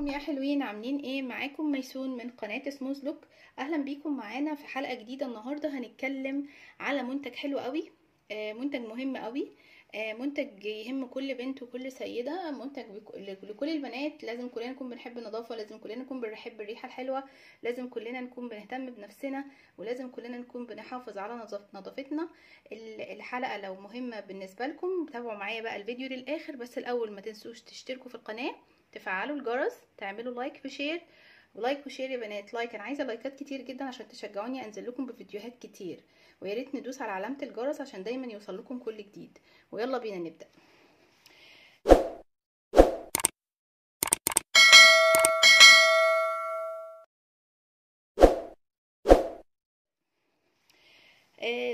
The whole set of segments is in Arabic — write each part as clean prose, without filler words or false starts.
ازيكم يا حلوين؟ عاملين ايه؟ معاكم ميسون من قناة سموث لوك. اهلا بيكم معانا في حلقة جديدة. النهاردة هنتكلم على منتج حلو قوي، منتج مهم قوي، منتج يهم كل بنت وكل سيدة، منتج لكل البنات. لازم كلنا نكون بنحب النظافة، لازم كلنا نكون بنحب الريحة الحلوة، لازم كلنا نكون بنهتم بنفسنا، ولازم كلنا نكون بنحافظ على نظافتنا. الحلقة لو مهمة بالنسبة لكم تابعوا معايا بقى الفيديو للآخر. بس الأول ما تنسوش تشتركوا في القناة، تفعلوا الجرس، تعملوا لايك وشير. ولايك وشير يا بنات، لايك، انا عايزه لايكات كتير جدا عشان تشجعوني انزل لكم بفيديوهات كتير، ويا ريت ندوس على علامه الجرس عشان دايما يوصل لكم كل جديد. ويلا بينا نبدا.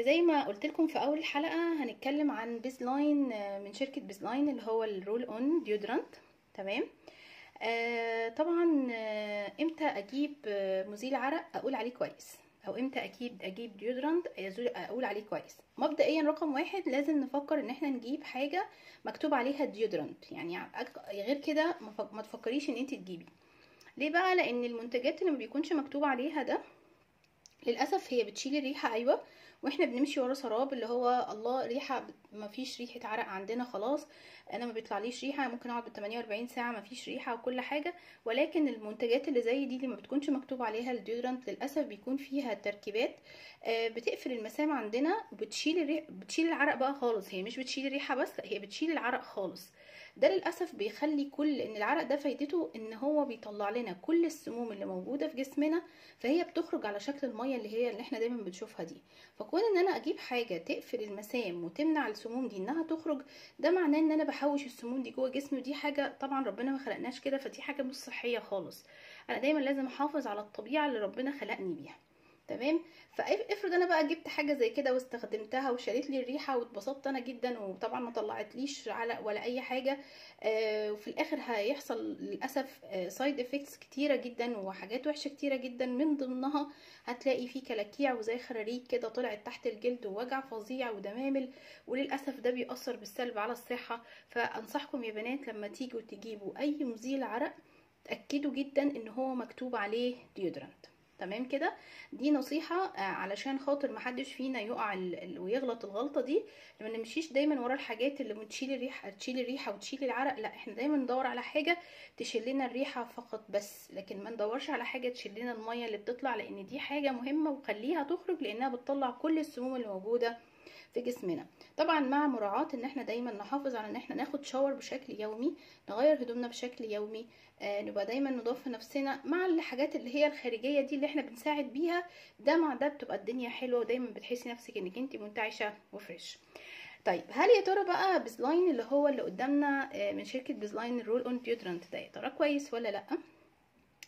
زي ما قلت لكم في اول حلقه هنتكلم عن بيزلاين، من شركه بيزلاين، اللي هو الرول اون ديودرانت. تمام. طبعا امتى اجيب مزيل عرق اقول عليه كويس، او امتى اجيب ديودرانت اقول عليه كويس؟ مبدئيا رقم واحد لازم نفكر ان احنا نجيب حاجه مكتوب عليها ديودرانت، يعني غير كده ما تفكريش ان انت تجيبي. ليه بقى؟ لان المنتجات اللي ما بيكونش مكتوب عليها ده للاسف هي بتشيل الريحه، ايوه، واحنا بنمشي ورا سراب اللي هو الله ريحه، ما فيش ريحه عرق عندنا خلاص، انا ما بيطلعليش ريحه، ممكن اقعد بال 48 ساعه ما فيش ريحه وكل حاجه. ولكن المنتجات اللي زي دي اللي ما بتكونش مكتوب عليها الديودرنت للاسف بيكون فيها تركيبات بتقفل المسام عندنا وبتشيل بتشيل العرق بقى خالص. هي مش بتشيل الريحه بس، لا، هي بتشيل العرق خالص. ده للاسف بيخلي ان العرق ده فايدته ان هو بيطلع لنا كل السموم اللي موجوده في جسمنا، فهي بتخرج على شكل الميه اللي احنا دايما بنشوفها دي. فكون ان انا اجيب حاجه تقفل المسام وتمنع السموم دي انها تخرج، ده معناه ان انا بحوش السموم دي جوه جسمي، ودي حاجه طبعا ربنا ما خلقناش كده، فدي حاجه مش صحيه خالص. انا دايما لازم احافظ على الطبيعه اللي ربنا خلقني بيها. تمام. فافرض انا بقى جبت حاجه زي كده واستخدمتها وشالت لي الريحه واتبسطت انا جدا، وطبعا ما طلعتليش علق ولا اي حاجه، وفي الاخر هيحصل للاسف سايد افكتس كتيره جدا وحاجات وحشه كتيره جدا. من ضمنها هتلاقي فيه كلاكيع وزي خراريج كده طلعت تحت الجلد ووجع فظيع ودمامل، وللاسف ده بيأثر بالسلب على الصحه. فانصحكم يا بنات لما تيجوا تجيبوا اي مزيل عرق تأكدوا جدا ان هو مكتوب عليه ديودرنت. تمام كده. دي نصيحة علشان خاطر محدش فينا يقع ويغلط الغلطة دي. ما نمشيش دايما ورا الحاجات اللي بتشيل الريحة، تشيل الريحة وتشيل العرق. لا، احنا دايما ندور على حاجة تشيل لنا الريحة فقط بس، لكن ما ندورش على حاجة تشيل لنا المية اللي بتطلع، لان دي حاجة مهمة وخليها تخرج لانها بتطلع كل السموم اللي موجودة في جسمنا. طبعا مع مراعاة ان احنا دايما نحافظ على ان احنا ناخد شاور بشكل يومي، نغير هدومنا بشكل يومي، نبقى دايما نضاف نفسنا مع الحاجات اللي هي الخارجية دي اللي احنا بنساعد بيها. ده مع ده بتبقى الدنيا حلوة، ودايما بتحسي نفسك انك انت منتعشة وفريش. طيب، هل يا ترى بقى بيزلاين اللي هو اللي قدامنا من شركة بيزلاين الرول اون ديودرنت ده يا ترى كويس ولا لا؟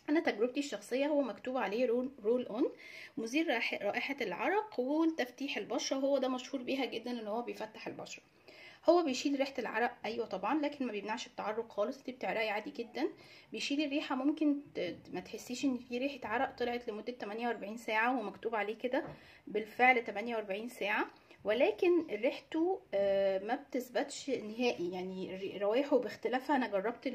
انا تجربتي الشخصيه هو مكتوب عليه رول اون مزيل رائحه العرق وتفتيح البشره، وهو ده مشهور بيها جدا ان هو بيفتح البشره. هو بيشيل ريحه العرق، ايوه طبعا، لكن ما بيمنعش التعرق خالص. انت بتعرقي عادي جدا، بيشيل الريحه، ممكن ما تحسيش ان في ريحه عرق طلعت لمده 48 ساعه، وهو مكتوب عليه كده بالفعل 48 ساعه. ولكن ريحته ما بتثبتش نهائي، يعني روايحه باختلافها. انا جربت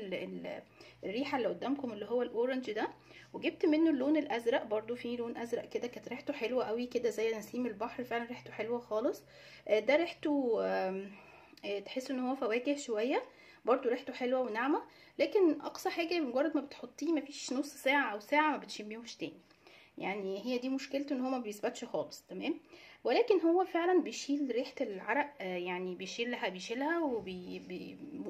الريحه اللي قدامكم اللي هو الاورنج ده، وجبت منه اللون الازرق، برضو فيه لون ازرق كده، كانت ريحته حلوه قوي كده زي نسيم البحر، فعلا ريحته حلوه خالص. ده ريحته تحسوا ان هو فواكه شويه، برضو ريحته حلوه وناعمه. لكن اقصى حاجه مجرد ما بتحطيه مفيش نص ساعه او ساعه ما بتشميهوش تاني، يعني هي دي مشكلته ان هو ما بيثبتش خالص. تمام. ولكن هو فعلا بيشيل ريحه العرق، يعني بيشيلها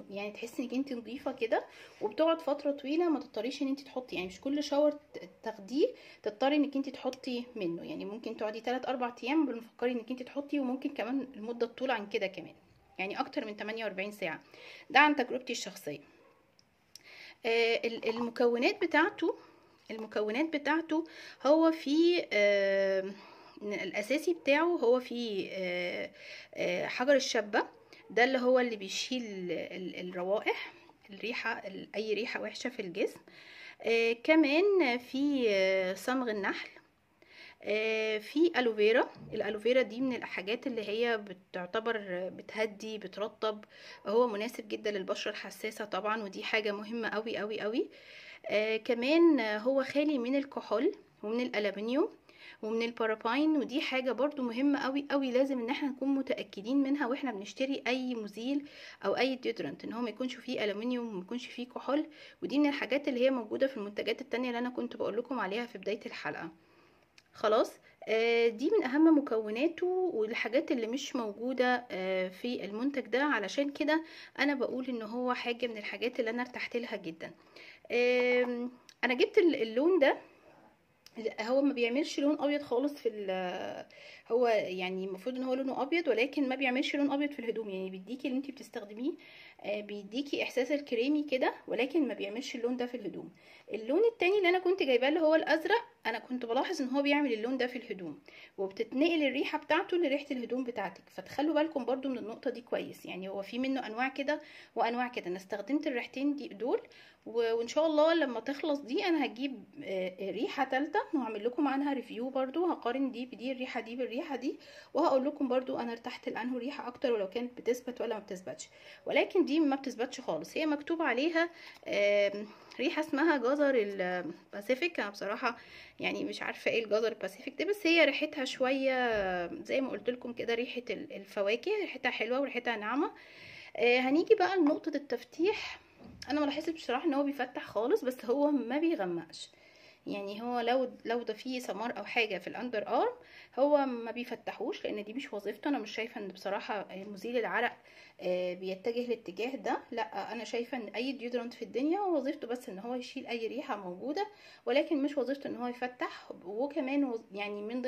يعني تحسي انك انت نظيفه كده، وبتقعد فتره طويله، ما تضطريش ان انت تحطي، يعني مش كل شاور تاخديه تضطري انك انت تحطي منه، يعني ممكن تقعدي 3 4 ايام بنفكري انك انت تحطي، وممكن كمان المده تطول عن كده كمان، يعني اكتر من 48 ساعه. ده عن تجربتي الشخصيه. المكونات بتاعته هو في الاساسي بتاعه هو في حجر الشبة، ده اللي هو اللي بيشيل الروائح، الريحة، اي ريحة وحشة في الجسم. كمان في صمغ النحل، في الوفيرا. الالوفيرا دي من الحاجات اللي هي بتعتبر بتهدي بترطب، هو مناسب جدا للبشرة الحساسة طبعا، ودي حاجة مهمة قوي قوي قوي. كمان هو خالي من الكحول ومن الألمنيوم ومن البارابين، ودي حاجة برضو مهمة قوي قوي، لازم ان احنا نكون متأكدين منها واحنا بنشتري اي مزيل او اي ديودرنت، ان هو ما يكونش فيه ألمنيوم وما يكونش فيه كحول. ودي من الحاجات اللي هي موجودة في المنتجات التانية اللي انا كنت بقول لكم عليها في بداية الحلقة. خلاص. دي من اهم مكوناته والحاجات اللي مش موجودة في المنتج ده، علشان كده انا بقول ان هو حاجة من الحاجات اللي انا ارتحت لها جدا. انا جبت اللون ده، هو ما بيعملش لون ابيض خالص هو يعني المفروض ان هو لونه ابيض، ولكن ما بيعملش لون ابيض في الهدوم، يعني بيديكي اللي انت بتستخدميه بيديكي احساس الكريمي كده، ولكن ما بيعملش اللون ده في الهدوم. اللون التاني اللي انا كنت جايباه اللي هو الازرق، انا كنت بلاحظ ان هو بيعمل اللون ده في الهدوم، وبتتنقل الريحه بتاعته لريحه الهدوم بتاعتك، فتخلوا بالكم برضو من النقطه دي كويس. يعني هو في منه انواع كده وانواع كده، انا استخدمت الريحتين دول، وان شاء الله لما تخلص دي انا هجيب ريحه ثالثه وهعمل لكم عنها ريفيو برضو، هقارن دي بدي، الريحه دي بالريحه دي، وهقول لكم برضو انا ارتحت لانه ريحه اكتر، ولو كانت بتثبت ولا ما بتثبتش. ولكن دي ما بتثبتش خالص، هي مكتوب عليها ريحه اسمها جزر الباسيفيك. انا بصراحه يعني مش عارفه ايه الجزر الباسيفيك ده، بس هي ريحتها شويه زي ما قلت لكم كده، ريحه الفواكه، ريحتها حلوه وريحتها ناعمه. هنيجي بقى لنقطه التفتيح. انا ما لاحظتش بصراحه ان هو بيفتح خالص، بس هو ما بيغمقش. يعني هو لو ده فيه سمار او حاجه في الاندر ارم، هو ما بيفتحوش، لان دي مش وظيفته. انا مش شايفه ان بصراحه مزيل العرق بيتجه الاتجاه ده، لا، انا شايفه ان اي ديودرنت في الدنيا هو وظيفته بس ان هو يشيل اي ريحه موجوده، ولكن مش وظيفته ان هو يفتح. وكمان يعني من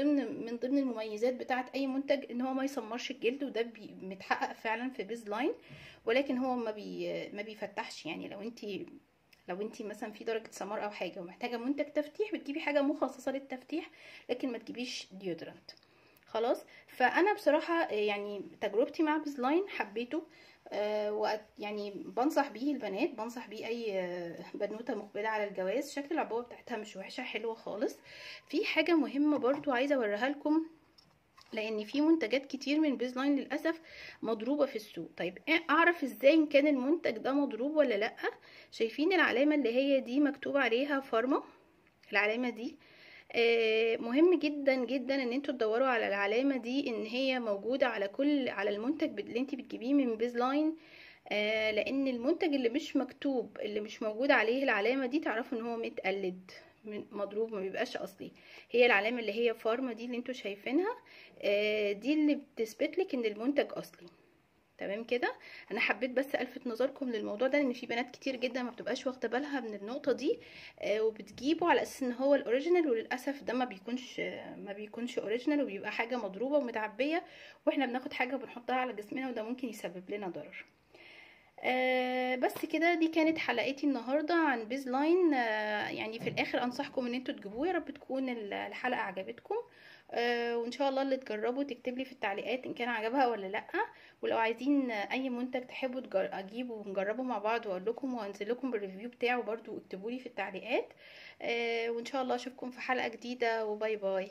ضمن المميزات بتاعه اي منتج ان هو ما يسمرش الجلد، وده متحقق فعلا في بيز لاين، ولكن هو ما بيفتحش. يعني لو انتي مثلا في درجه سمار او حاجه ومحتاجه منتج تفتيح، بتجيبي حاجه مخصصه للتفتيح، لكن ما تجيبيش ديودرنت. خلاص. فانا بصراحه يعني تجربتي مع بيزلاين حبيته، يعني بنصح بيه البنات، بنصح بيه اي بنوته مقبله على الجواز. شكل العبوه بتاعتها مش وحشه، حلوه خالص. في حاجه مهمه برضو عايزه اوريها لكم، لان في منتجات كتير من بيزلاين للاسف مضروبه في السوق. طيب اعرف ازاي ان كان المنتج ده مضروب ولا لا؟ شايفين العلامه اللي هي دي مكتوب عليها فارما؟ العلامه دي مهم جدا جدا ان انتوا تدوروا على العلامه دي، ان هي موجوده على المنتج اللي انت بتجيبيه من بيزلاين. لان المنتج اللي مش مكتوب، اللي مش موجود عليه العلامه دي، تعرفوا ان هو متقلد، مضروب، ما بيبقاش اصلي. هي العلامه اللي هي فارما دي اللي انتوا شايفينها، دي اللي بتثبت لك ان المنتج اصلي. تمام كده. انا حبيت بس الفت نظركم للموضوع ده، لان في بنات كتير جدا ما بتبقاش واخده بالها من النقطه دي، وبتجيبه على اساس ان هو الاوريجينال، وللاسف ده ما بيكونش اوريجينال، وبيبقى حاجه مضروبه ومتعبيه، واحنا بناخد حاجه وبنحطها على جسمنا، وده ممكن يسبب لنا ضرر. بس كده، دي كانت حلقتي النهارده عن بيزلاين. يعني في الاخر انصحكم ان انتوا تجيبوه، يا رب تكون الحلقه عجبتكم. وان شاء الله اللي تجربوا تكتب لي في التعليقات ان كان عجبها ولا لا. ولو عايزين اي منتج تحبوا اجيبه ونجربه مع بعض واقول لكم وانزل لكم بالريفيو بتاعه برضو، اكتبوا لي في التعليقات. وان شاء الله اشوفكم في حلقه جديده، وباي باي.